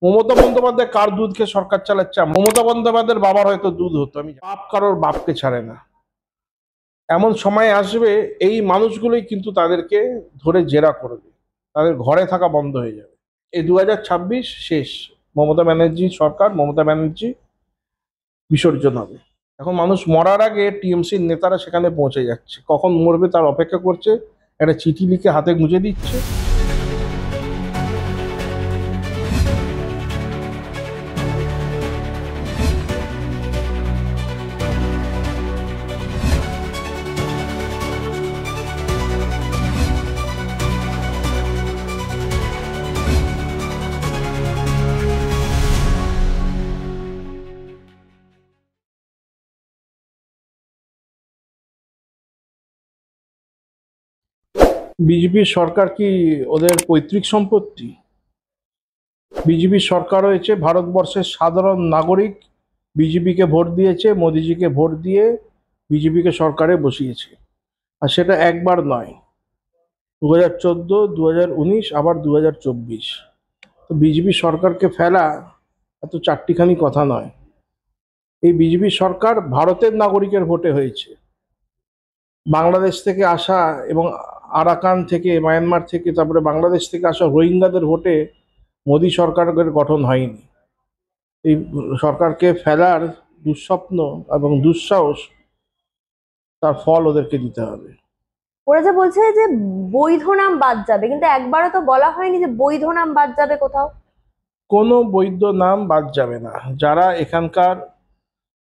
মমতা বন্দ্যোপাধ্যায় কার দুধ খেয়ে সরকার চালাচ্ছে? মমতা বন্দ্যোপাধ্যায়ের বাবার হয়তো দুধ হতো। আমি বাপ কারোর বাপকে ছাড়ে না। এমন সময় আসবে এই মানুষগুলোই কিন্তু তাদেরকে ধরে জেরা করবে, তাদের ঘরে থাকা বন্ধ হয়ে যাবে। এই 2026 শেষ। মমতা ব্যানার্জি সরকার, মমতা ব্যানার্জি বিসর্জন হবে। এখন মানুষ মরার আগে টিএমসির নেতারা সেখানে পৌঁছে যাচ্ছে, কখন মরবে তার অপেক্ষা করছে, একটা চিঠি লিখে হাতে গুঁজে দিচ্ছে। বিজেপি সরকার কি ওদের পৈতৃক সম্পত্তি? বিজেপি সরকার হয়েছে ভারতবর্ষের সাধারণ নাগরিক বিজেপিকে ভোট দিয়েছে, মোদিজিকে ভোট দিয়ে বিজেপিকে সরকারে বসিয়েছে। আর সেটা একবার নয়, 2014, 2019, আবার 2024। তো বিজেপি সরকারকে ফেলা এত চারটিখানি কথা নয়। এই বিজেপি সরকার ভারতের নাগরিকের ভোটে হয়েছে। বাংলাদেশ থেকে আসা এবং আরাকান থেকে, মায়ানমার থেকে, তারপরে বাংলাদেশ থেকে আসা রোহিঙ্গাদের ভোটে মোদী সরকারের গঠন হয়নি। এই সরকারকে ফেলার দুঃস্বপ্ন এবং দুঃসাহস, তার ফল ওদেরকে দিতে হবে। ওরা যে বলছে যে বৈধ নাম বাদ যাবে, কিন্তু একবারও তো বলা হয়নি যে বৈধ নাম বাদ যাবে কোথাও। কোনো বৈধ নাম বাদ যাবে না। যারা এখানকার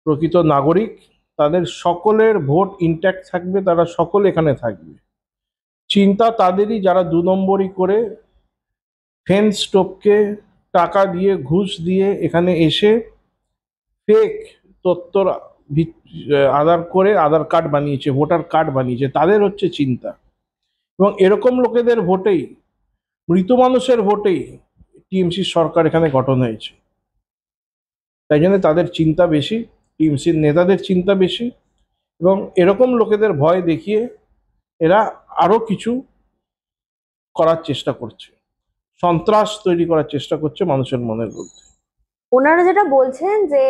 প্রকৃত নাগরিক তাদের সকলের ভোট ইনট্যাক্ট থাকবে, তারা সকলে এখানে থাকবে। চিন্তা তাদেরই যারা 2 নম্বরই করে ফেন্স টপকে টাকা দিয়ে, ঘুষ দিয়ে এখানে এসে ফেক তথ্যর আধার করে আধার কার্ড বানিয়েছে, ভোটার কার্ড বানিয়েছে, তাদের হচ্ছে চিন্তা। এবং এরকম লোকেদের ভোটেই, মৃত মানুষের ভোটেই টিএমসির সরকার এখানে গঠন হয়েছে। তাই জন্য তাদের চিন্তা বেশি, টিএমসির নেতাদের চিন্তা বেশি, এবং এরকম লোকেদের ভয় দেখিয়ে এরা আরো কিছু করার চেষ্টা করছে, সন্ত্রাস তৈরি করার চেষ্টা করছে মানুষের মনের মধ্যে। ওনারা যেটা বলছেন যে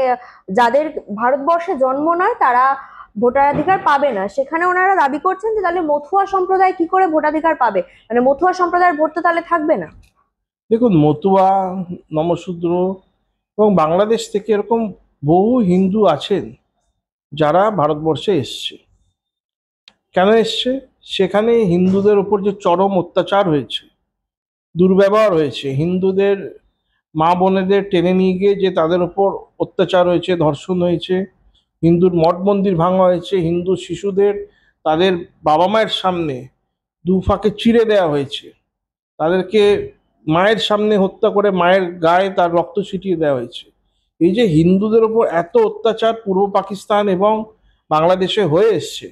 যাদের ভারতবর্ষে জন্ম নয় তারা ভোটাধিকার পাবে না, সেখানে ওনারা দাবি করছেন যে তাহলে মথুয়া সম্প্রদায় কি করে ভোটাধিকার পাবে, মানে মথুয়া সম্প্রদায়ের ভোট তো তাহলে থাকবে না। দেখুন, মতুয়া, নমশূদ্র এবং বাংলাদেশ থেকে এরকম বহু হিন্দু আছেন যারা ভারতবর্ষে এসছে। কেন এসছে? সেখানে হিন্দুদের উপর যে চরম অত্যাচার হয়েছে, দুর্ব্যবহার হয়েছে, হিন্দুদের মা বোনেদের টেনে নিয়ে গিয়ে যে তাদের উপর অত্যাচার হয়েছে, ধর্ষণ হয়েছে, হিন্দুর মঠ মন্দির ভাঙা হয়েছে, হিন্দু শিশুদের তাদের বাবা মায়ের সামনে দুফাকে চিড়ে দেওয়া হয়েছে, তাদেরকে মায়ের সামনে হত্যা করে মায়ের গায়ে তার রক্ত ছিটিয়ে দেওয়া হয়েছে। এই যে হিন্দুদের ওপর এত অত্যাচার পূর্ব পাকিস্তান এবং বাংলাদেশে হয়ে এসছে,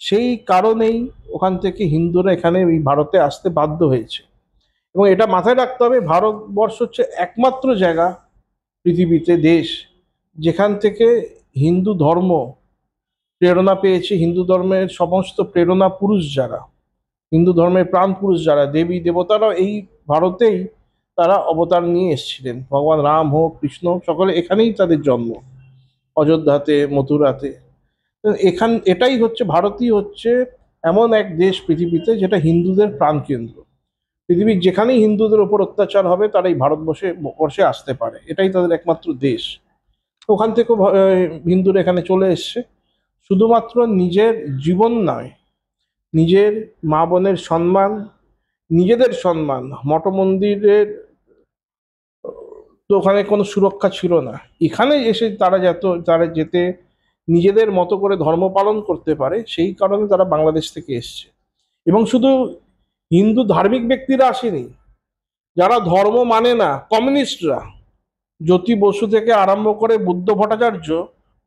সেই কারণেই ওখান থেকে হিন্দুরা এখানে এই ভারতে আসতে বাধ্য হয়েছে। এবং এটা মাথায় রাখতে হবে, ভারতবর্ষ হচ্ছে একমাত্র জায়গা পৃথিবীতে, দেশ, যেখান থেকে হিন্দু ধর্ম প্রেরণা পেয়েছে। হিন্দু ধর্মের সমস্ত প্রেরণা পুরুষ যারা, হিন্দু ধর্মের প্রাণ পুরুষ যারা, দেবী দেবতারাও এই ভারতেই তারা অবতার নিয়ে এসেছিলেন। ভগবান রাম হোক, কৃষ্ণ হোক, সকলে এখানেই তাদের জন্ম, অযোধ্যাতে, মথুরাতে। তো এটাই হচ্ছে, ভারতই হচ্ছে এমন এক দেশ পৃথিবীতে যেটা হিন্দুদের প্রাণকেন্দ্র। পৃথিবীর যেখানেই হিন্দুদের উপর অত্যাচার হবে তারা এই ভারতবর্ষে আসতে পারে, এটাই তাদের একমাত্র দেশ। ওখান থেকেও হিন্দুরা এখানে চলে এসছে, শুধুমাত্র নিজের জীবন নয়, নিজের মা বোনের সম্মান, নিজেদের সম্মান। মঠ মন্দিরের তো ওখানে কোনো সুরক্ষা ছিল না, এখানে এসে তারা যেতে নিজেদের মতো করে ধর্ম পালন করতে পারে, সেই কারণে তারা বাংলাদেশ থেকে এসছে। এবং শুধু হিন্দু ধার্মিক ব্যক্তিরা আসেনি, যারা ধর্ম মানে না, কমিউনিস্টরা, জ্যোতি বসু থেকে আরম্ভ করে বুদ্ধ ভট্টাচার্য,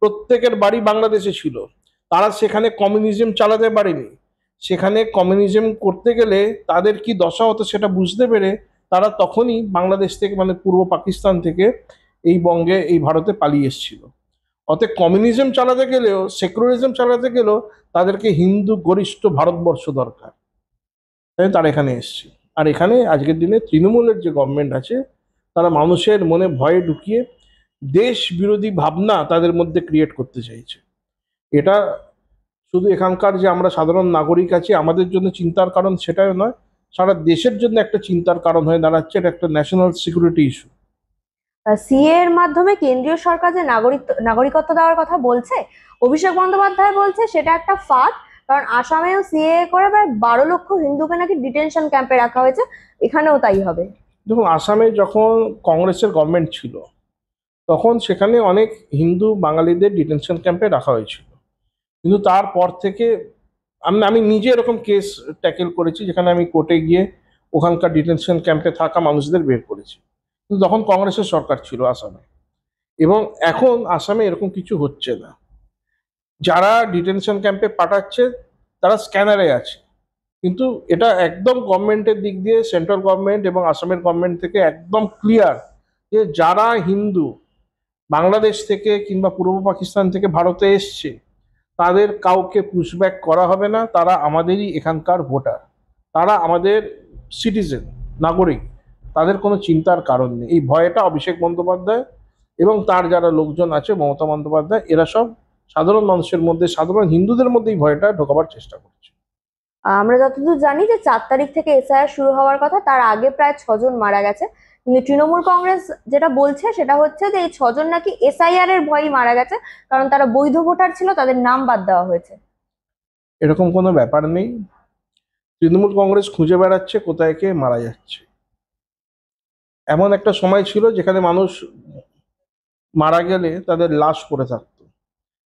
প্রত্যেকের বাড়ি বাংলাদেশে ছিল। তারা সেখানে কমিউনিজম চালাতে পারেনি। সেখানে কমিউনিজম করতে গেলে তাদের কি দশা হতো সেটা বুঝতে পেরে তারা তখনই বাংলাদেশ থেকে, মানে পূর্ব পাকিস্তান থেকে এই বঙ্গে, এই ভারতে পালিয়ে এসেছিল। অতএব কমিউনিজম চালাতে গেলেও, সেকুলারিজম চালাতে গেলেও তাদেরকে হিন্দু গরিষ্ঠ ভারতবর্ষ দরকার, তাই তারা এখানে এসছে। আর এখানে আজকের দিনে তৃণমূলের যে গভর্নমেন্ট আছে, তারা মানুষের মনে ভয় ঢুকিয়ে দেশ বিরোধী ভাবনা তাদের মধ্যে ক্রিয়েট করতে চাইছে। এটা শুধু এখানকার যে আমরা সাধারণ নাগরিক আছি আমাদের জন্য চিন্তার কারণ সেটাও নয়, সারা দেশের জন্য একটা চিন্তার কারণ হয়ে দাঁড়াচ্ছে। এটা একটা ন্যাশনাল সিকিউরিটি ইস্যু। সিএ এর মাধ্যমে কেন্দ্রীয় সরকার যে নাগরিকত্ব দেওয়ার কথা বলছে, অভিষেক বন্দ্যোপাধ্যায় বলছে সেটা একটা ফাঁদ। কারণ আসামেও সিএ করে প্রায় 12 লক্ষ হিন্দুকে নাকি ডিটেনশন ক্যাম্পে রাখা হয়েছে, এখানেও তাই হবে। দেখুন, আসামে যখন কংগ্রেসের গভর্নমেন্ট ছিল তখন সেখানে অনেক হিন্দু বাঙালিদের ডিটেনশন ক্যাম্পে রাখা হয়েছিল, কিন্তু তারপর থেকে আমি নিজে এরকম কেস ট্যাকেল করেছি যেখানে আমি কোর্টে গিয়ে ওখানকার ডিটেনশন ক্যাম্পে থাকা মানুষদের বের করেছি। কিন্তু তখন কংগ্রেসের সরকার ছিল আসামে, এবং এখন আসামে এরকম কিছু হচ্ছে না। যারা ডিটেনশন ক্যাম্পে পাঠাচ্ছে তারা স্ক্যানারে আছে, কিন্তু এটা একদম গভর্নমেন্টের দিক দিয়ে, সেন্ট্রাল গভর্নমেন্ট এবং আসামের গভর্নমেন্ট থেকে একদম ক্লিয়ার যে যারা হিন্দু বাংলাদেশ থেকে কিংবা পূর্ব পাকিস্তান থেকে ভারতে এসছে তাদের কাউকে পুশব্যাক করা হবে না। তারা আমাদেরই এখানকার ভোটার, তারা আমাদের সিটিজেন, নাগরিক, তাদের কোনো চিন্তার কারণ নেই। এই ভয়টা অভিষেক বন্দ্যোপাধ্যায় এবং তার যারা লোকজন আছে, মমতা বন্দ্যোপাধ্যায়, এরা সব সাধারণ মানুষের মধ্যে, সাধারণ হিন্দুদের মধ্যে এই ভয়টা ঢোকাবার চেষ্টা করছে। আমরা যতদূর জানি যে 4 তারিখ থেকে এসআইআর শুরু হওয়ার কথা, তার আগে প্রায় 6 জন মারা গেছে। কিন্তু তৃণমূল কংগ্রেস যেটা বলছে সেটা হচ্ছে যে এই 6 জন নাকি এসআইআর এর ভয়েই মারা গেছে, কারণ তারা বৈধ ভোটার ছিল, তাদের নাম বাদ দেওয়া হয়েছে। এরকম কোনো ব্যাপার নেই। তৃণমূল কংগ্রেস খুঁজে বেড়াচ্ছে কোথায় কে মারা যাচ্ছে। এমন একটা সময় ছিল যেখানে মানুষ মারা গেলে তাদের লাশ পড়ে থাকতো,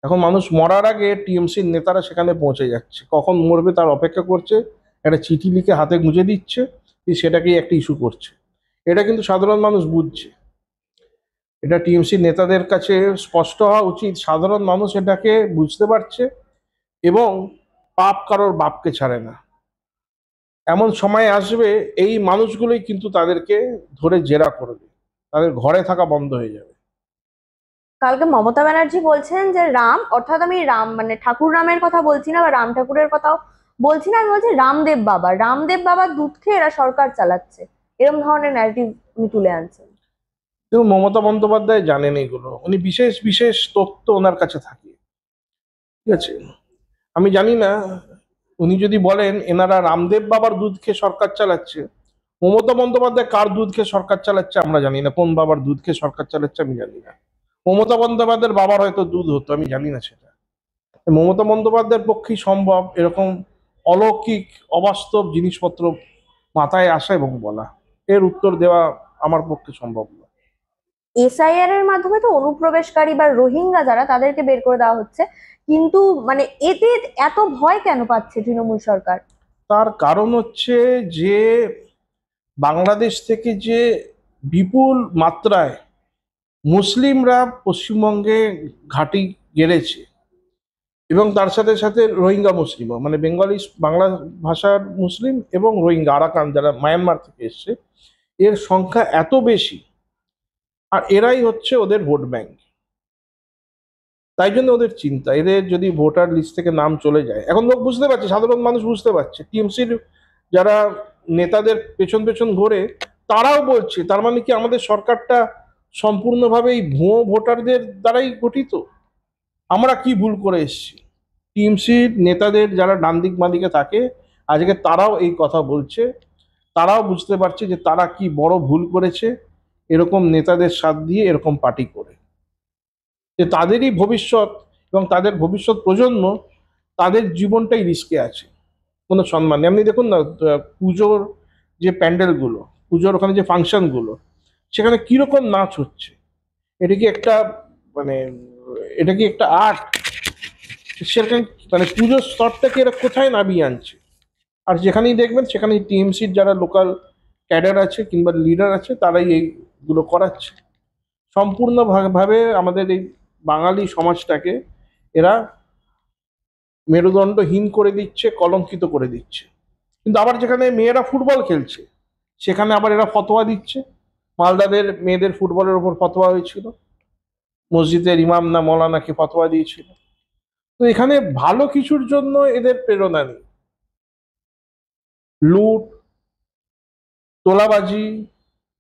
এখন মানুষ মরার আগে টিএমসির নেতারা সেখানে পৌঁছে যাচ্ছে, কখন মরবে তার অপেক্ষা করছে, একটা চিঠি লিখে হাতে গুঁজে দিচ্ছে, সেটাকেই একটা ইস্যু করছে। এটা কিন্তু সাধারণ মানুষ বুঝছে, এটা টিএমসির নেতাদের কাছে স্পষ্ট হওয়া উচিত। সাধারণ মানুষ এটাকে বুঝতে পারছে, এবং পাপ কারোর বাপকে ছাড়ে না। এমন সময় আসবে এই মানুষগুলোই কিন্তু তাদেরকে ধরে জেরা করবে, তাদের ঘরে থাকা বন্ধ হয়ে যাবে। কালকে মমতা ব্যানার্জি বলছেন যে রাম, অর্থাৎ আমি রাম মানে ঠাকুর রামের কথা বলছি না, বা রাম ঠাকুরের কথাও বলছি না, আমি বলছি রামদেব বাবার দুধ খেয়ে এরা সরকার চালাচ্ছে, এরকম ধরনের ন্যারেটিভ উনি তুলে আনছেন। কিন্তু মমতা বন্দ্যোপাধ্যায় জানেন এগুলো, উনি বিশেষ বিশেষ তথ্য ওনার কাছে থাকে, ঠিক আছে? আমি জানি না, উনি যদি বলেন এনারা রামদেব বাবার দুধ খেয়ে সরকার চালাচ্ছে, মমতা বন্দ্যোপাধ্যায় কার দুধ খেয়ে সরকার চালাচ্ছে আমরা জানি না, কোন বাবার দুধ খেয়ে সরকার চালাচ্ছে আমি জানি না। মমতা বন্দ্যোপাধ্যায়ের বাবার হয়তো দুধ হতো, আমি জানি না সেটা। মমতা বন্দ্যোপাধ্যায়ের পক্ষেই সম্ভব এরকম অলৌকিক অবাস্তব জিনিসপত্র মাথায় আসা এবং বলা। এর উত্তর দেওয়া আমার পক্ষে সম্ভব না। এসআইআর এর মাধ্যমে তো অনুপ্রবেশকারী বা রোহিঙ্গা যারা, তাদেরকে বের করে দেওয়া হচ্ছে, কিন্তু মানে এতে এত ভয় কেন পাচ্ছে তৃণমূল সরকার? তার কারণ হচ্ছে যে বাংলাদেশ থেকে যে বিপুল মাত্রায় মুসলিমরা পশ্চিমবঙ্গে ঘাঁটি গেড়েছে, এবং তার সাথে সাথে রোহিঙ্গা মুসলিমও, মানে বেঙ্গলি বাংলা ভাষার মুসলিম এবং রোহিঙ্গা আরাকান যারা মায়ানমার থেকে এসছে, এর সংখ্যা এত বেশি, আর এরাই হচ্ছে ওদের ভোট ব্যাংক। তাই জন্য ওদের চিন্তা, এদের যদি ভোটার লিস্ট থেকে নাম চলে যায়, এখন লোক বুঝতে পারছে, সাধারণ মানুষ বুঝতে পারছে, টিএমসির যারা নেতাদের পেছন পেছন ঘোরে তারাও বলছে, তার মানে কি আমাদের সরকারটা সম্পূর্ণভাবে এই ভুয়ো ভোটারদের দ্বারাই গঠিত? আমরা কি ভুল করে এসেছি? টিএমসির নেতাদের যারা ডান দিক বাঁ দিকে থাকে আজকে তারাও এই কথা বলছে, তারাও বুঝতে পারছে যে তারা কি বড় ভুল করেছে এরকম নেতাদের সাথ দিয়ে এরকম পার্টি করে, যে তাদেরই ভবিষ্যৎ এবং তাদের ভবিষ্যৎ প্রজন্ম, তাদের জীবনটাই রিস্কে আছে, কোনো সম্মান নেই। আপনি দেখুন না, পুজোর যে প্যান্ডেলগুলো, পুজোর ওখানে যে ফাংশনগুলো, সেখানে কিরকম নাচ হচ্ছে, এটা কি একটা মানে এটা কি একটা আর্ট? সেখানে মানে পুজোর স্তরটাকে এরা কোথায় নামিয়ে আনছে? আর যেখানেই দেখবেন সেখানেই টিএমসির যারা লোকাল ক্যাডার আছে কিংবা লিডার আছে তারাই এইগুলো করাচ্ছে। সম্পূর্ণ ভাবে আমাদের এই বাঙালি সমাজটাকে এরা মেরুদণ্ডহীন করে দিচ্ছে, কলঙ্কিত করে দিচ্ছে। কিন্তু আবার যেখানে মেয়েরা ফুটবল খেলছে সেখানে আবার এরা ফতোয়া দিচ্ছে। মালদাদের মেয়েদের ফুটবলের ওপর ফতোয়া হয়েছিল, মসজিদের ইমাম না মৌলানাকে ফতোয়া দিয়েছিল। তো এখানে ভালো কিছুর জন্য এদের প্রেরণা নেই, লুট তোলাবাজি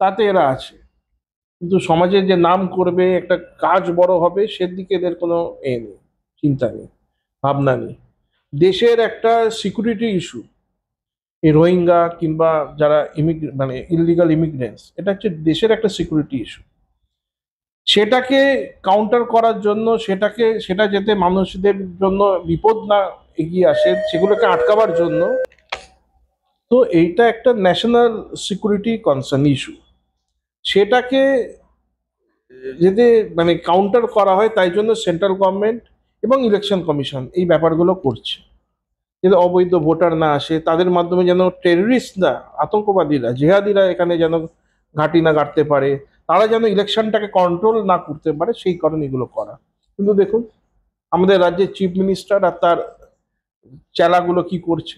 তাতে এরা আছে। কিন্তু সমাজে যে নাম করবে, একটা কাজ বড় হবে, সেদিকে এদের কোনো নেই, চিন্তা নেই, ভাবনা নেই। দেশের একটা সিকিউরিটি ইস্যু, এই রোহিঙ্গা কিংবা যারা মানে ইলিগাল ইমিগ্রেন্টস, এটা হচ্ছে দেশের একটা সিকিউরিটি ইস্যু। সেটাকে কাউন্টার করার জন্য, সেটা যাতে মানুষদের জন্য বিপদ না এগিয়ে আসে, সেগুলোকে আটকাবার জন্য, তো এইটা একটা ন্যাশনাল সিকিউরিটি কনসার্ন ইস্যু। সেটাকে যাতে মানে কাউন্টার করা হয়, তাই জন্য সেন্ট্রাল গভর্নমেন্ট এবং ইলেকশন কমিশন এই ব্যাপারগুলো করছে, যাতে অবৈধ ভোটার না আসে, তাদের মাধ্যমে যেন টেররিস্টরা, আতঙ্কবাদীরা, জেহাদিরা এখানে যেন ঘাঁটি না গাড়তে পারে, তারা যেন ইলেকশনটাকে কন্ট্রোল না করতে পারে, সেই কারণে এগুলো করা। কিন্তু দেখুন আমাদের রাজ্যের চিফ মিনিস্টার আর তার চেলাগুলো কি করছে।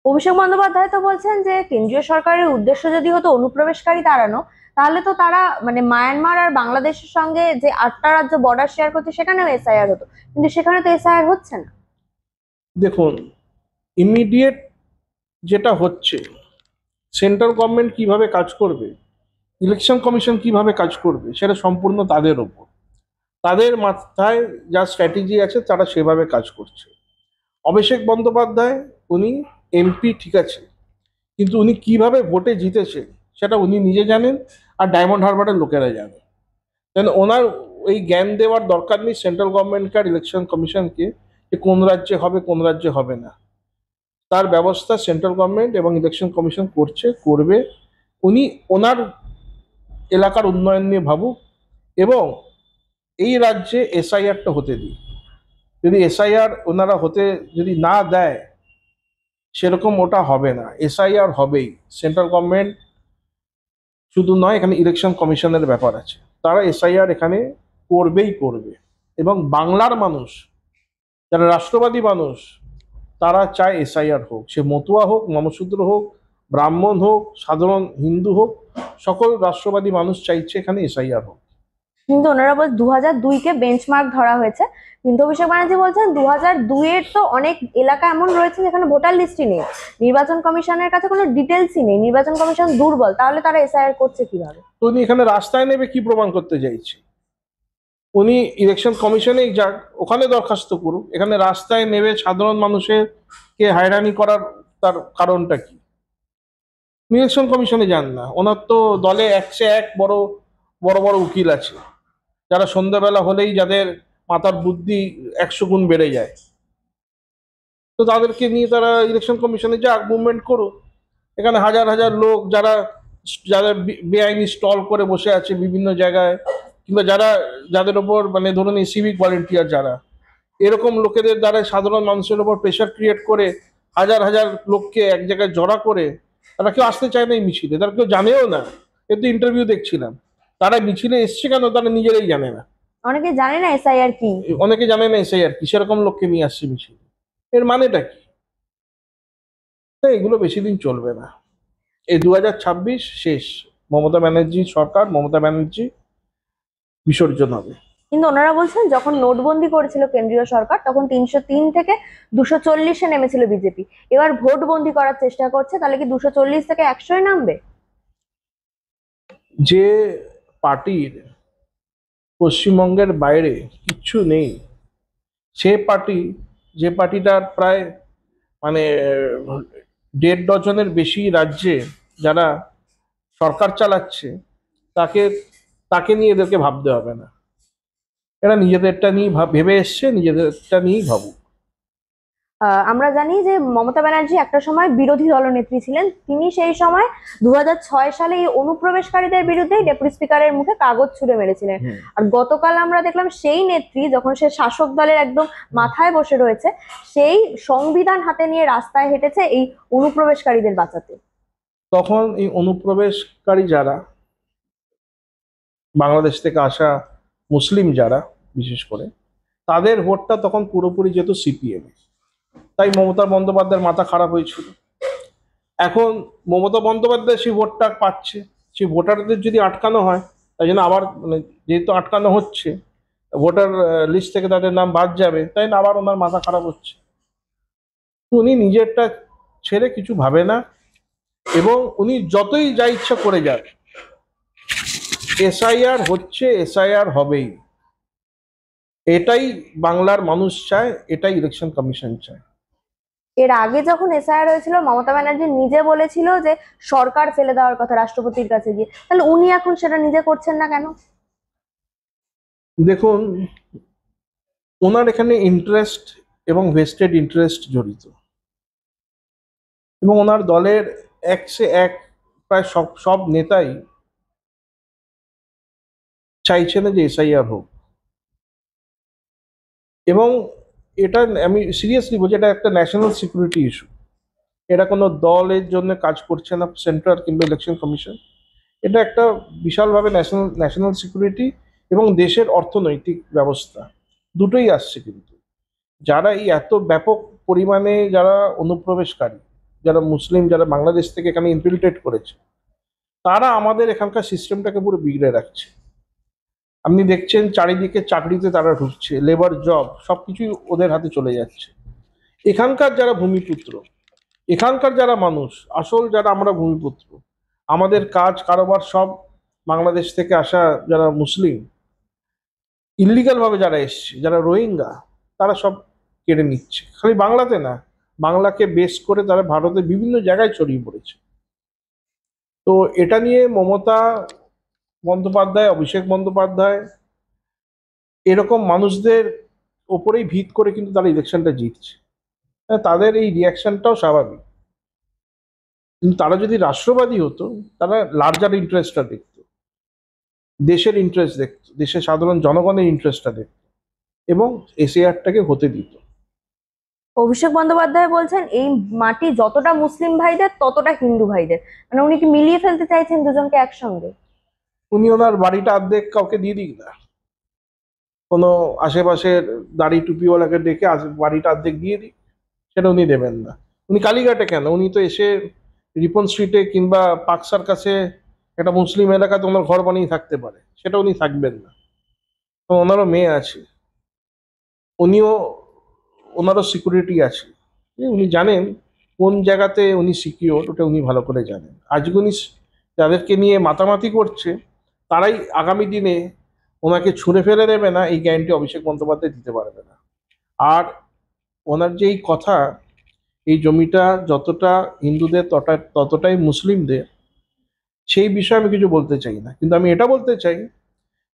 অভিষেক বন্দ্যোপাধ্যায় তো বলছেন যে কেন্দ্রীয় সরকারের উদ্দেশ্য যদি হতো অনুপ্রবেশকারী তাড়ানো, তাহলে তো তারা মানে মায়ানমার আর বাংলাদেশের সঙ্গে যে 8টা রাজ্য বর্ডার শেয়ার করছে সেখানেও এসআইআর হতো, কিন্তু সেখানে তো এসআইআর হচ্ছে না। দেখুন, ইমিডিয়েট যেটা হচ্ছে, সেন্ট্রাল গভর্নমেন্ট কিভাবে কাজ করবে, ইলেকশন কমিশন কিভাবে কাজ করবে, সেটা সম্পূর্ণ তাদের ওপর। তাদের মাথায় যা স্ট্র্যাটেজি আছে তারা সেভাবে কাজ করছে। অভিষেক বন্দ্যোপাধ্যায়, উনি এমপি ঠিক আছে, কিন্তু উনি কিভাবে ভোটে জিতেছে সেটা উনি নিজে জানেন, আর ডায়মন্ড হারবারের লোকেরা জানে। দেন ওনার ওই জ্ঞান দেওয়ার দরকার নেই সেন্ট্রাল গভর্নমেন্টকে আর ইলেকশন কমিশনকে, যে কোন রাজ্যে হবে কোন রাজ্যে হবে না। তার ব্যবস্থা সেন্ট্রাল গভর্নমেন্ট এবং ইলেকশন কমিশন করছে, করবে। উনি ওনার এলাকার উন্নয়ন নিয়ে ভাবুক, এবং এই রাজ্যে এসআইআরটা হতে দিই। যদি এসআইআর ওনারা হতে যদি না দেয়, সেরকম ওটা হবে না, এসআইআর হবেই। সেন্ট্রাল গভর্নমেন্ট শুধু নয়, এখানে ইলেকশন কমিশনের ব্যাপার আছে, তারা এসআইআর এখানে করবেই করবে। এবং বাংলার মানুষ, যারা রাষ্ট্রবাদী মানুষ, তারা চায় এসআইআর হোক, সে মতুয়া হোক, মমশূদ্র হোক, ব্রাহ্মণ হোক, সাধারণ হিন্দু হোক, সকল রাষ্ট্রবাদী মানুষ চাইছে এখানে এসআইআর হোক। কিন্তু ওনারা বল 2002-কে বেঞ্চমার্ক ধরা হয়েছে, কিন্তু অভিষেক ব্যানার্জি বলছেন 2002-এর তো অনেক এলাকা এমন রয়েছে যেখানে ভোটার লিস্টই নেই, নির্বাচন কমিশনের কাছে কোনো ডিটেলসই নেই, নির্বাচন কমিশন দুর্বল, তাহলে তারা এসআইআর করছে কিভাবে? তো উনি এখানে রাস্তায় নেবে কি প্রমাণ করতে চাইছে? উনি ইলেকশন কমিশনেই যাক, ওখানে দরখাস্ত করুক, এখানে রাস্তায় নেবে সাধারণ মানুষের কে হয়রানি করার তার কারণটা কি? ইলেকশন কমিশনে যান না, ওনার তো দলে 101 বড় বড় বড় উকিল আছে, যারা সন্ধ্যাবেলা হলেই যাদের মাথার বুদ্ধি 100 গুণ বেড়ে যায়। তো তাদেরকে নিয়ে তারা ইলেকশন কমিশনে যাক, মুভমেন্ট করুক। এখানে হাজার হাজার লোক যারা যারা বেআইনি স্টল করে বসে আছে বিভিন্ন জায়গায়, কিংবা যাদের ওপর মানে ধরুন এই সিভিক ভলেন্টিয়ার যারা, এরকম লোকেদের দ্বারা সাধারণ মানুষের ওপর প্রেশার ক্রিয়েট করে হাজার হাজার লোককে এক জায়গায় জড়া করে, তারা কেউ আসতে চায় না এই মিছিলে, তারা কেউ জানেও না। কিন্তু ইন্টারভিউ দেখছিলাম, তারা মিছিলে এসছে কেন তারা নিজেরাই জানে না। অনেকে জানে না এসআইআর কি। অনেকে জানে না এসআইআর কি, সেরকম লোককে নিয়ে আসছে মিছিলে, এর মানেটা কি? তাই এগুলো বেশি দিন চলবে না। এই 2026 শেষ, মমতা ব্যানার্জি সরকার, মমতা ব্যানার্জি বিসর্জন হবে। কিন্তু ওনারা বলছেন যখন নোটবন্দি করেছিল কেন্দ্রীয় সরকার তখন 303 থেকে 240-এ নেমেছিল বিজেপি, এবার ভোট বন্দি করার চেষ্টা করছে, তাহলে কি 240 থেকে 100-এ নামবে? যে পার্টির পশ্চিমবঙ্গের বাইরে কিচ্ছু নেই, সে পার্টি, যে পার্টিটার প্রায় মানে 1.5 ডজনের বেশি রাজ্যে যারা সরকার চালাচ্ছে, তাকে তাকে নিয়ে এদেরকে ভাবতে হবে না। এরা নিজেদেরটা নিয়ে ভেবে এসছে, নিজেদেরটা নিয়েই ভাবুক। আমরা জানি যে মমতা ব্যানার্জি একটা সময় বিরোধী দলনেত্রী ছিলেন, তিনি সেই সময় 2006 সালে এই অনুপ্রবেশকারীদের বিরুদ্ধে ডেপুটি স্পিকারের মুখে কাগজ ছুঁড়ে মেরেছিলেন। আর গতকাল আমরা দেখলাম সেই নেত্রী যখন সে শাসক দলের একদম মাথায় বসে রয়েছে, সেই সংবিধান হাতে নিয়ে রাস্তায় হেঁটেছে এই অনুপ্রবেশকারীদের বাঁচাতে। তখন এই অনুপ্রবেশকারী যারা, বাংলাদেশ থেকে আসা মুসলিম যারা বিশেষ করে, তাদের ভোটটা তখন পুরোপুরি যেত সিপিএম, তাই মমতা বন্দ্যোপাধ্যায়ের মাথা খারাপ হয়েছিল। এখন মমতা বন্দ্যোপাধ্যায় সেই ভোটটা পাচ্ছে, সেই ভোটারদের যদি আটকানো হয়, তাই জন্য আবার মানে যেহেতু আটকানো হচ্ছে, ভোটার লিস্ট থেকে তাদের নাম বাদ যাবে, তাই না আবার ওনার মাথা খারাপ হচ্ছে। উনি নিজেরটা ছেড়ে কিছু ভাবে না, এবং উনি যতই যা ইচ্ছা করে যান, এসআইআর হচ্ছে, এসআইআর হবেই, এটাই বাংলার মানুষ চায়, এটাই ইলেকশন কমিশন চায়। এর আগে যখন এসআইআর হয়েছিল মমতা ব্যানার্জি নিজে বলেছিল যে সরকার ফেলে দেওয়ার কথা রাষ্ট্রপতির কাছে গিয়ে, তাহলে উনি এখন সেটা নিজে করছেন না কেন? দেখুন, ওনার এখানে ইন্টারেস্ট এবং ভেস্টেড ইন্টারেস্ট জড়িত, এবং ওনার দলের এক সে এক প্রায় সব সব নেতাই চাইছে না যে এসআইআর হোক। এবং এটা আমি সিরিয়াসলি বলছি, এটা একটা ন্যাশনাল সিকিউরিটি ইস্যু। এটা কোনো দলের জন্য কাজ করছে না সেন্ট্রাল কিংবা ইলেকশন কমিশন, এটা একটা বিশালভাবে ন্যাশনাল সিকিউরিটি এবং দেশের অর্থনৈতিক ব্যবস্থা দুটোই আসছে। কিন্তু যারা এই এত ব্যাপক পরিমাণে যারা অনুপ্রবেশকারী, যারা মুসলিম, যারা বাংলাদেশ থেকে এখানে ইনফিল্ট্রেট করেছে, তারা আমাদের এখানকার সিস্টেমটাকে পুরো বিগড়ে রাখছে। আপনি দেখছেন চারিদিকে চাকরিতে তারা ঢুকছে, লেবার জব সবকিছুই ওদের হাতে চলে যাচ্ছে। এখানকার যারা ভূমিপুত্র, এখানকার যারা মানুষ, আসল যারা আমরা ভূমিপুত্র, আমাদের কাজ কারোবার সব বাংলাদেশ থেকে আসা যারা মুসলিম ইল্লিগাল ভাবে যারা এসছে, যারা রোহিঙ্গা, তারা সব কেড়ে নিচ্ছে। খালি বাংলাতে না, বাংলাকে বেস করে তারা ভারতের বিভিন্ন জায়গায় ছড়িয়ে পড়েছে। তো এটা নিয়ে মমতা বন্দ্যোপাধ্যায়, অভিষেক বন্দ্যোপাধ্যায় এরকম মানুষদের ওপরেই ভিত করে কিন্তু তারা ইলেকশনটা জিতছে। তাদের এই রিয়াকশনটাও স্বাভাবিক। কিন্তু তারা যদি রাষ্ট্রবাদী হতো, তারা লার্জার ইন্টারেস্টটা দেখতো, দেশের ইন্টারেস্ট দেখতো, দেশের সাধারণ জনগণের ইন্টারেস্টটা দেখতো, এবং এসএআরটাকে হতে দিত। অভিষেক বন্দ্যোপাধ্যায় বলছেন এই মাটি যতটা মুসলিম ভাইদের ততটা হিন্দু ভাইদের, মানে উনি কি মিলিয়ে ফেলতে চাইছেন দুজনকে একসঙ্গে? উনি ওনার বাড়িটা অর্ধেক কাউকে দিয়ে দিক না, কোনো আশেপাশের দাড়ি টুপিওয়ালাকে ডেকে বাড়িটা অর্ধেক দিয়ে দিক, সেটা উনি দেবেন না। উনি কালীঘাটে কেন, উনি তো এসে রিপন স্ট্রিটে কিংবা পার্ক সার্কাসে একটা মুসলিম এলাকাতে ওনার ঘর বানিয়ে থাকতে পারে, সেটা উনি থাকবেন না। তো ওনারও মেয়ে আছে, উনিও, ওনারও সিকিউরিটি আছে। উনি জানেন কোন জায়গাতে উনি সিকিউর, ওটা উনি ভালো করে জানেন। আজকে উনি যাদেরকে নিয়ে মাতামাতি করছে, তারাই আগামী দিনে ওনাকে ছুঁড়ে ফেলে দেবে না, এই গ্যারান্টি অভিষেক বন্দ্যোপাধ্যায় দিতে পারবে না। আর ওনার যে এই কথা, এই জমিটা যতটা হিন্দুদের ততটাই মুসলিমদের, সেই বিষয়ে আমি কিছু বলতে চাই না। কিন্তু আমি এটা বলতে চাই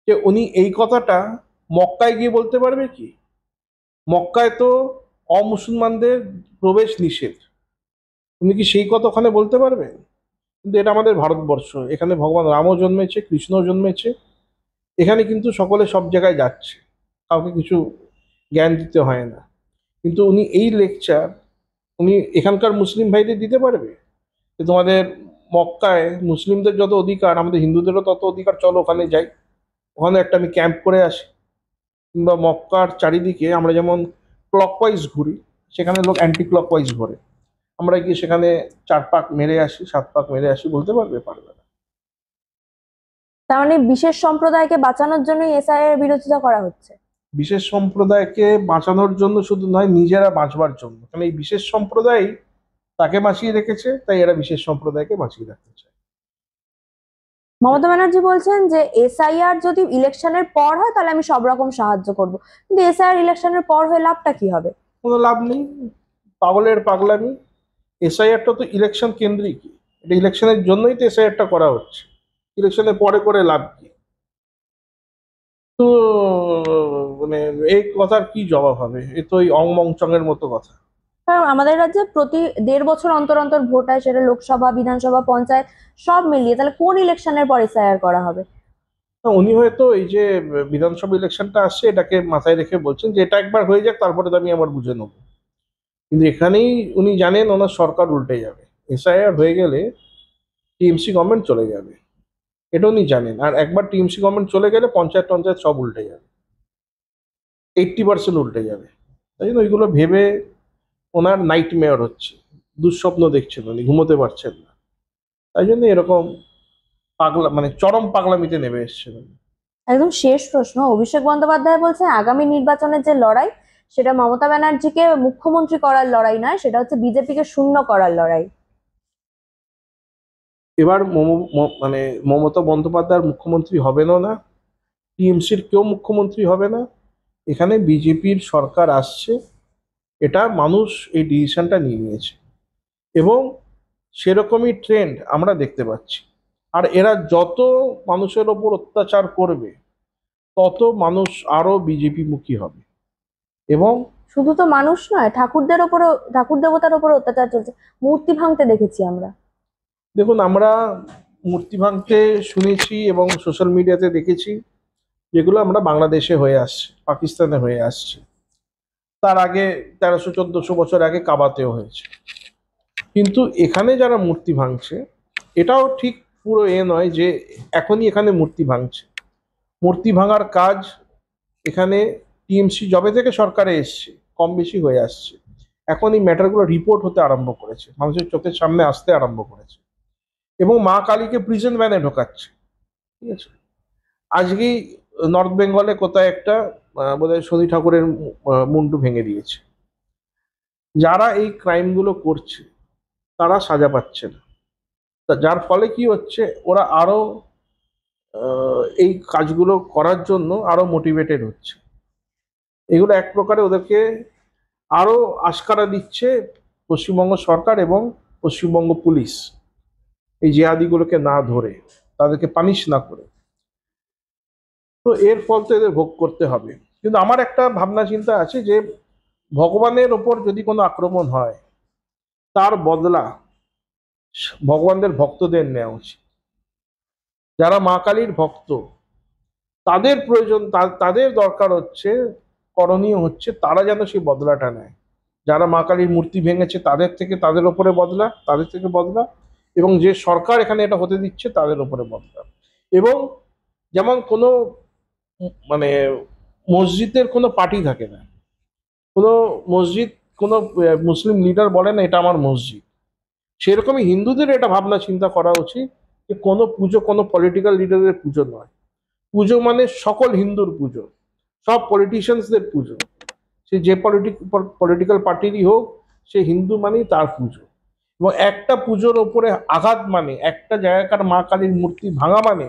যে উনি এই কথাটা মক্কায় গিয়ে বলতে পারবে কি? মক্কায় তো অমুসলমানদের প্রবেশ নিষেধ, উনি কি সেই কথা ওখানে বলতে পারবেন? কিন্তু এটা আমাদের ভারতবর্ষ, এখানে ভগবান রামও জন্মেছে, কৃষ্ণও জন্মেছে, এখানে কিন্তু সকলে সব জায়গায় যাচ্ছে, কাউকে কিছু জ্ঞান দিতে হয় না। কিন্তু উনি এই লেকচার উনি এখানকার মুসলিম ভাইদের দিতে পারবে যে তোমাদের মক্কায় মুসলিমদের যত অধিকার, আমাদের হিন্দুদেরও তত অধিকার, চলো ওখানে যাই, ওখানে একটা আমি ক্যাম্প করে আসি। কিংবা মক্কার চারিদিকে আমরা যেমন ক্লকওয়াইজ ঘুরি, সেখানে লোক অ্যান্টি ক্লকওয়াইজ ঘোরে, আমরা গিয়ে সেখানে 4 পাক মেরে আসি, 7 পাক মেরে আসি, বলতে পারবে? পারবে না। তার মানে বিশেষ সম্প্রদায়কে বাঁচানোর জন্যই এসআইআর এর বিরোধিতা করা হচ্ছে? বিশেষ সম্প্রদায়কে বাঁচানোর জন্য শুধু নয়, নিজেরা বাঁচবার জন্য। কারণ এই বিশেষ সম্প্রদায় তাকে বাঁচিয়ে রেখেছে, তাই এরা বিশেষ সম্প্রদায়কে বাঁচিয়ে রাখতে চায়। মমতা ব্যানার্জি বলছেন যে এসআইআর যদি ইলেকশনের পর হয় তাহলে আমি সব রকম সাহায্য করব, কিন্তু এসআইআর ইলেকশনের পর হয়ে লাভটা কি হবে? কোনো লাভ নেই, পাগলের পাগলামি। এসআইআরটা তো ইলেকশন কেন্দ্রিক, এটা ইলেকশনের জন্যই তো এসআইআরটা করা হচ্ছে, ইলেকশনের পরে করে লাভ কি? তো মানে এই কথার কি জবাব হবে? এ তো ওই অং মং চং এর মতো কথা। কারণ আমাদের রাজ্যে প্রতি 1.5 বছর অন্তর অন্তর ভোট হয়, সেটা লোকসভা, বিধানসভা, পঞ্চায়েত সব মিলিয়ে, তাহলে কোন ইলেকশনের পর এসআইআর করা হবে? না, উনি হয়তো এই যে বিধানসভা ইলেকশনটা আসছে এটাকে মাথায় রেখে বলছেন যে এটা একবার হয়ে যাক, তারপরে তো আমি আমার বুঝে নেবো। কিন্তু এখানেই উনি জানেন ওনার সরকার উল্টে যাবে, এসআইআর হয়ে গেলে টিএমসি গভর্নমেন্ট চলে যাবে, এটা উনি জানেন। আর একবার টিএমসি গভর্নমেন্ট চলে গেলে পঞ্চায়েত টঞ্চায়েত সব উল্টে যাবে, 80% উল্টে যাবে। তাই জন্য ওইগুলো ভেবে ওনার নাইট মেয়র হচ্ছে, দুঃস্বপ্ন দেখছেন, উনি ঘুমোতে পারছেন না। তাই জন্য এরকম পাগলা, মানে চরম পাগলামিতে নেমে এসছেন উনি। একদম শেষ প্রশ্ন, অভিষেক বন্দ্যোপাধ্যায় বলছেন আগামী নির্বাচনের যে লড়াই, সেটা মমতা ব্যানার্জিকে মুখ্যমন্ত্রী করার লড়াই নয়, সেটা হচ্ছে বিজেপিকে শূন্য করার লড়াই। এবার মানে মমতা বন্দ্যোপাধ্যায় মুখ্যমন্ত্রী হবেনও না, টিএমসির কেউ মুখ্যমন্ত্রী হবে না, এখানে বিজেপির সরকার আসছে। এটা মানুষ এই ডিসিশনটা নিয়ে নিয়েছে এবং সেরকমই ট্রেন্ড আমরা দেখতে পাচ্ছি। আর এরা যত মানুষের ওপর অত্যাচার করবে তত মানুষ আরো বিজেপি মুখী হবে। এবং শুধু তো মানুষ নয়, ঠাকুরদের ওপরও, ঠাকুর দেবতার ওপর অত্যাচার চলছে, মূর্তি ভাঙতে দেখেছি আমরা। দেখুন, আমরা মূর্তি ভাঙতে শুনেছি এবং সোশ্যাল মিডিয়াতে দেখেছি, যেগুলো আমরা বাংলাদেশে হয়ে আসছে, পাকিস্তানে হয়ে আসছে, তার আগে 1300-1400 বছর আগে কাবাতেও হয়েছে। কিন্তু এখানে যারা মূর্তি ভাঙছে, এটাও ঠিক পুরো নয় যে এখনই এখানে মূর্তি ভাঙছে। মূর্তি ভাঙার কাজ এখানে টিএমসি জবে থেকে সরকারে এসছে কম বেশি হয়ে আসছে। এখন এই ম্যাটারগুলো রিপোর্ট হতে আরম্ভ করেছে, মানুষের চোখের সামনে আসতে আরম্ভ করেছে এবং মা কালীকে প্রিজন ভ্যানে ঢোকাচ্ছে। ঠিক আছে, আজকেই নর্থ বেঙ্গলে কোথায় একটা বোধহয় শনি ঠাকুরের মুন্ডু ভেঙে দিয়েছে। যারা এই ক্রাইমগুলো করছে তারা সাজা পাচ্ছে না, যার ফলে কি হচ্ছে, ওরা আরো এই কাজগুলো করার জন্য আরো মোটিভেটেড হচ্ছে। এগুলো এক প্রকারে ওদেরকে আরো আশকারা দিচ্ছে পশ্চিমবঙ্গ সরকার এবং পশ্চিমবঙ্গ পুলিশ, এই জিহাদিগুলোকে না ধরে, তাদেরকে পানিশ না করে। তো এর ফল তো এদের ভোগ করতে হবে। কিন্তু আমার একটা ভাবনা চিন্তা আছে যে ভগবানের ওপর যদি কোনো আক্রমণ হয়, তার বদলা ভগবানদের ভক্তদের নেওয়া উচিত। যারা মা কালীর ভক্ত, তাদের প্রয়োজন, তাদের দরকার হচ্ছে, করণীয় হচ্ছে তারা যেন সেই বদলাটা নেয়। যারা মা কালীর মূর্তি ভেঙেছে তাদের থেকে তাদের ওপরে বদলা, তাদের থেকে বদলা, এবং যে সরকার এখানে এটা হতে দিচ্ছে তাদের ওপরে বদলা। এবং যেমন কোনো মানে মসজিদের কোনো পার্টি থাকে না, কোনো মসজিদ কোনো মুসলিম লিডার বলে না এটা আমার মসজিদ, সেরকমই হিন্দুদের এটা ভাবনা চিন্তা করা উচিত যে কোনো পুজো কোনো পলিটিক্যাল লিডারের পুজো নয়। পুজো মানে সকল হিন্দুর পুজো, সব পলিটিশিয়ানসদের পুজো, সে যে পলিটিক্যাল পার্টিরই হোক, সে হিন্দু মানেই তার পুজো। এবং একটা পুজোর ওপরে আঘাত মানে, একটা জায়গাকার মা কালীর মূর্তি ভাঙা মানে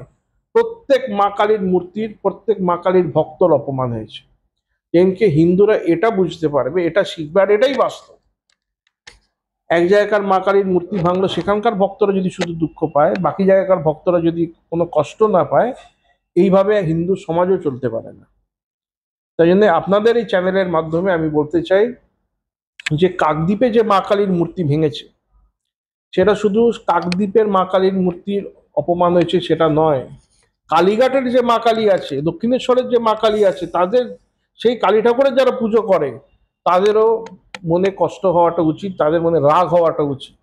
প্রত্যেক মা কালীর মূর্তির, প্রত্যেক মা কালীর ভক্তর অপমান হয়েছে। যেদিনকে হিন্দুরা এটা বুঝতে পারবে, এটা শিখবে, আর এটাই বাস্তব। এক জায়গাকার মা কালীর মূর্তি ভাঙলো, সেখানকার ভক্তরা যদি শুধু দুঃখ পায়, বাকি জায়গাকার ভক্তরা যদি কোনো কষ্ট না পায়, এইভাবে হিন্দু সমাজও চলতে পারে না। তাই জন্য আপনাদের এই চ্যানেলের মাধ্যমে আমি বলতে চাই যে কাকদ্বীপে যে মা কালীর মূর্তি ভেঙেছে, সেটা শুধু কাকদ্বীপের মা কালীর মূর্তির অপমান হয়েছে সেটা নয়, কালীঘাটের যে মা কালী আছে, দক্ষিণেশ্বরের যে মা কালী আছে, তাদের সেই কালী ঠাকুরের যারা পুজো করে তাদেরও মনে কষ্ট হওয়াটা উচিত, তাদের মনে রাগ হওয়াটা উচিত।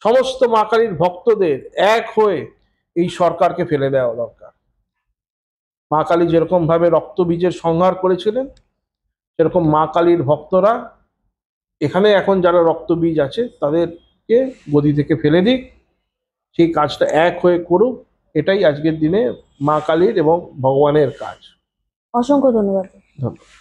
সমস্ত মা কালীর ভক্তদের এক হয়ে এই সরকারকে ফেলে দেওয়া দরকার। মা কালী যেরকম ভাবে রক্তবীজের সংহার করেছিলেন, সেরকম মা কালীর ভক্তরা এখানে এখন যারা রক্তবীজ আছে তাদেরকে গদি থেকে ফেলে দিক, সেই কাজটা এক হয়ে করুক। এটাই আজকের দিনে মা কালীর এবং ভগবানের কাজ। অসংখ্য ধন্যবাদ। ধন্যবাদ।